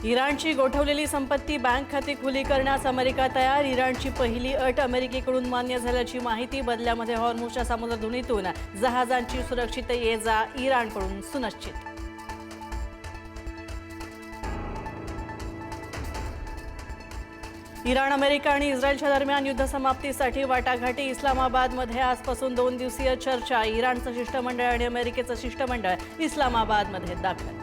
इराणची गोठवलेली संपत्ती बँक खाती खुली करण्यास अमेरिका तयार। इराणची पहिली अट अमेरिकेकडून मान्य झाल्याची माहिती। बदल्यामध्ये हॉर्मुझच्या समुद्रधुनीतून जहाजांची सुरक्षित ये-जा इराणकडून सुनिश्चित। इराण, अमेरिका आणि इस्रायलच्या दरम्यान युद्धसमाप्तीसाठी वाटाघाटी। इस्लामाबादमध्ये आजपासून 2 दिवसीय चर्चा। इराणचं शिष्टमंडळ आणि अमेरिकेचं शिष्टमंडळ इस्लामाबादमध्ये दाखल।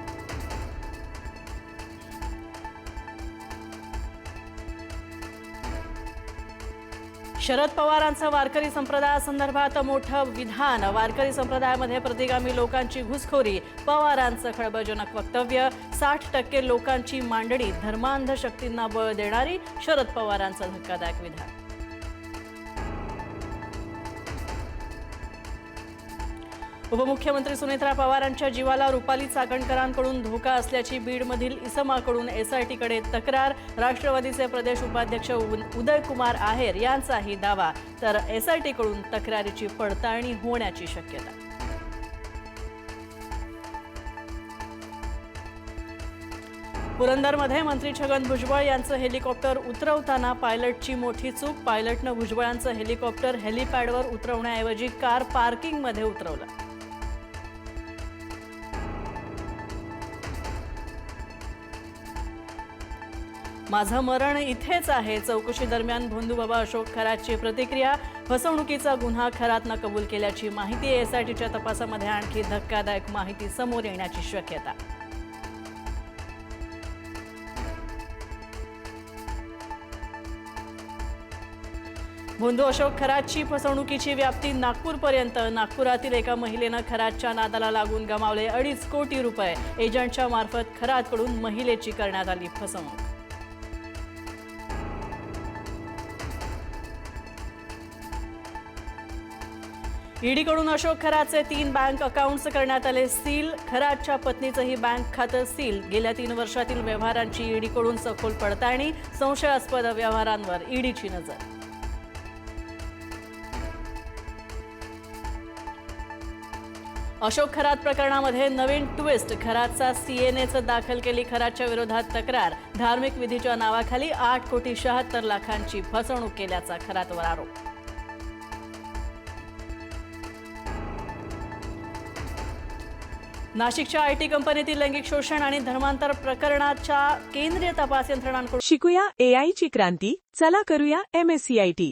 शरद पवारांचं वारकरी संप्रदायासंदर्भात मोठं विधान। वारकरी संप्रदायामध्ये प्रतिगामी लोकांची घुसखोरी। पवारांचं खळबळजनक वक्तव्य। 60% लोकांची मांडणी धर्मांध शक्तींना बळ देणारी। शरद पवारांचं धक्कादायक विधान। उपमुख्यमंत्री सुनेत्रा पवारांच्या जीवाला रुपाली चाकणकरांकडून धोका असल्याची बीडमधील इसमाकडून एसआयटीकडे तक्रार। राष्ट्रवादीचे प्रदेश उपाध्यक्ष उदयकुमार आहेर यांचाही दावा, तर एसआयटीकडून तक्रारीची पडताळणी होण्याची शक्यता। पुरंदरमध्ये मंत्री छगन भुजबळ यांचं हेलिकॉप्टर उतरवताना पायलटची मोठी चूक। पायलटनं भुजबळांचं हेलिकॉप्टर हेलिपॅडवर उतरवण्याऐवजी कार पार्किंगमध्ये उतरवलं। माझं मरण इथेच आहे। चौकशी दरम्यान भोंदूबाबा अशोक खरातची प्रतिक्रिया। फसवणुकीचा गुन्हा खरातनं कबूल केल्याची माहिती। एसआयटीच्या तपासामध्ये आणखी धक्कादायक माहिती समोर येण्याची शक्यता। भोंदू अशोक खरातची फसवणुकीची व्याप्ती नागपूरपर्यंत। नागपुरातील एका महिलेनं खरातच्या नादाला लागून गमावले 2.5 कोटी रुपये। एजंटच्या मार्फत खरातकडून महिलेची करण्यात आली फसवणूक। ईडीकडून अशोक खरातचे 3 बँक अकाउंट्स करण्यात आले सील। खरातच्या पत्नीचंही बँक खातं सील। गेल्या 3 वर्षातील व्यवहारांची ईडीकडून सखोल पडताळणी। संशयास्पद व्यवहारांवर ईडीची नजर। अशोक खरात प्रकरणामध्ये नवीन ट्विस्ट। खरातचा सीएनएचं दाखल केली खरातच्या विरोधात तक्रार। धार्मिक विधीच्या नावाखाली 8,76,00,000ची फसवणूक केल्याचा खरातवर आरोप। नाशिकच्या आयटी कंपनीतील लैंगिक शोषण आणि धर्मांतर प्रकरणाच्या केंद्रीय तपास यंत्रणांकडून शिकूया एआयची क्रांती, चला करूया MSCIT।